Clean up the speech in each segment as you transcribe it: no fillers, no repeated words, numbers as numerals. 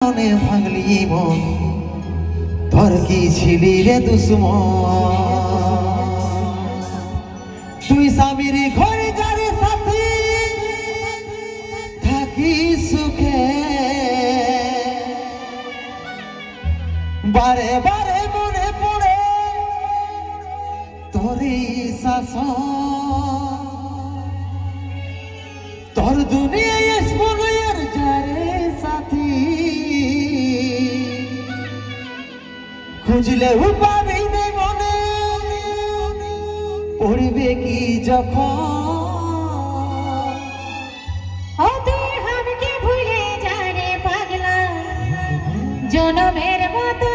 মনে ভাঙলি মন তোর কি ছিলি রে দুশ্মন তুই স্বামীর ঘরে যারে সাথী থাকি সুখে বারে বারে মনে পড়ে তোরই শাসন তোর দুনিয়ায় স্মরণের যারে সাথী খুঁজলে পাবি নে মনে পড়বে কি যখন আমাকে ভুলে যারে পাগলা জনমের মতো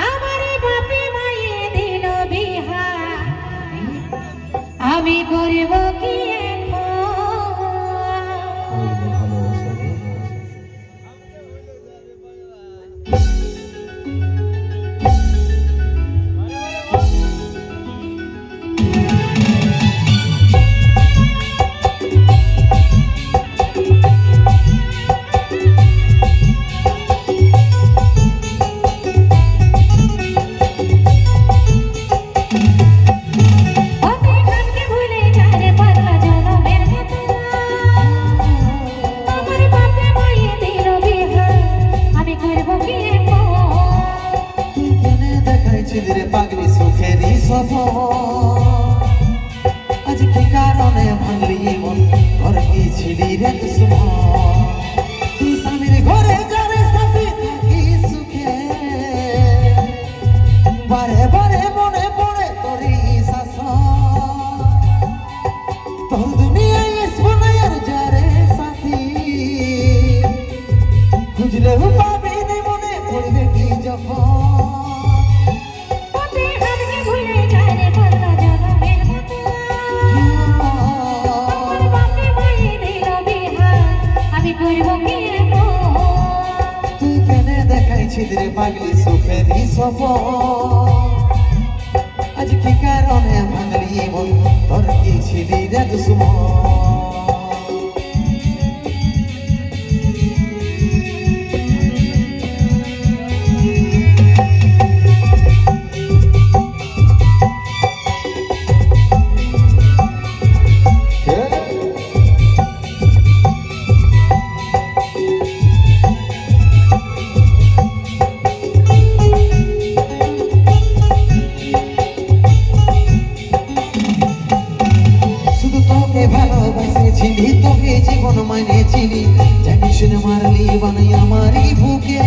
আমার বাপে মায়ে দিল বিহা আমি করব কি পাগলি সুখেরই আজ কি কারণে ভাঙলি মন তোর কি ছিলি রে দুশ্মন তুই স্বামীর ঘরে যারে সাথী থাকি সুখে বারে বারে মনে পড়ে তোরই শাসন তোর দুনিয়ায় স্মরণের যারে সাথী খুঁজলেও পাবি নে মনে পড়বে কি যখন ছিদ্রে পাগলি সুখেরই আজ কি কারণে ভাঙলি মন তোর কি ছিলি রে দুশ্মন চিনি তোকে জীবন মানে চিনি জানি শুনে মারলি বানাই আমারই বুকে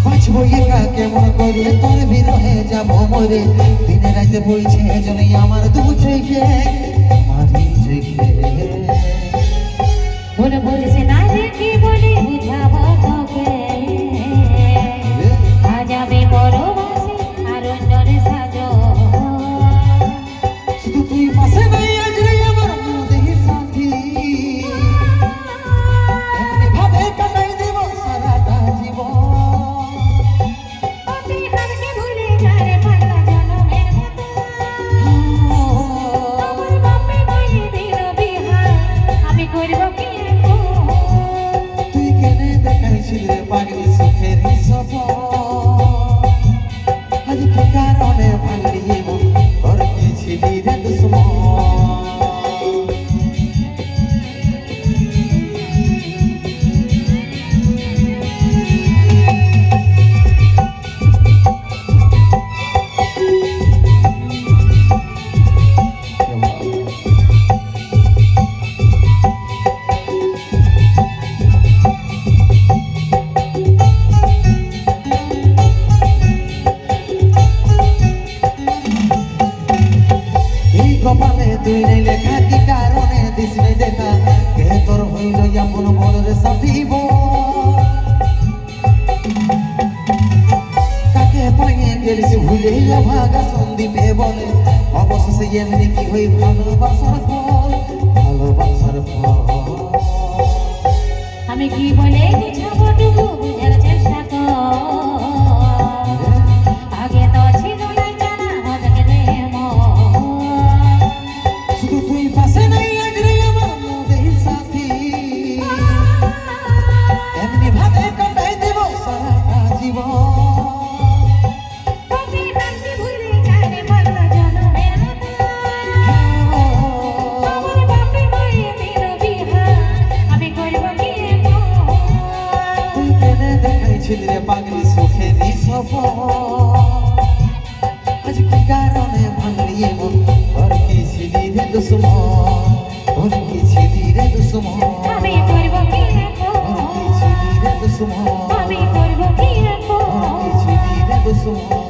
বাঁচবো একা কেমন করে তোর বিরহে যাবো মরে দিনে রাতে বইছে জলে আমার দু চোখে আমারই চোখে বলে বলছে না রে কি বলে বুঝাবো তোকে আজ আমি পরবাসী আর অন্যরে সাজো তুই পাশে নাই আজ রে আমার দেহি সাথী এমনি ভাবে কাটাই দেব সারাটা জীবন তুই আমাকে ভুলে যারে পাগলা জনমের মতো আমার বাপে মায়ে দিল বিহা আমি করব কি তুই কেনে দেখাইছিস রে পাগলি সুখেরই আজ কি কারণে ভাঙলি মন তোর কি ছিলি রে দুশ্মন কপালে তুই নেই লেখা কি কারণে দিস নেই দেখা কে তোর হইল এমন বলরে সাথীব কাকে পাইয়ে গেলিস ভুলে ভাগা সন্দীপে বলে অবশেষে এমনি কি হই ভালোবাসার ফল আমি কি বলে বুঝাবো টুকু বুঝার চেষ্টা কর আগে তো ছিল না জানা ছিলি রে পাগলি সুখেরই সফর আজ কি কারণে ভাঙলি মন তোর কি ছিলি রে দুশ্মন তোর কি ছিলি রে দুশ্মন আমি করব কি এখন তোর কি ছিলি রে দুশ্মন আমি করব কি এখন তোর কি ছিলি রে দুশ্মন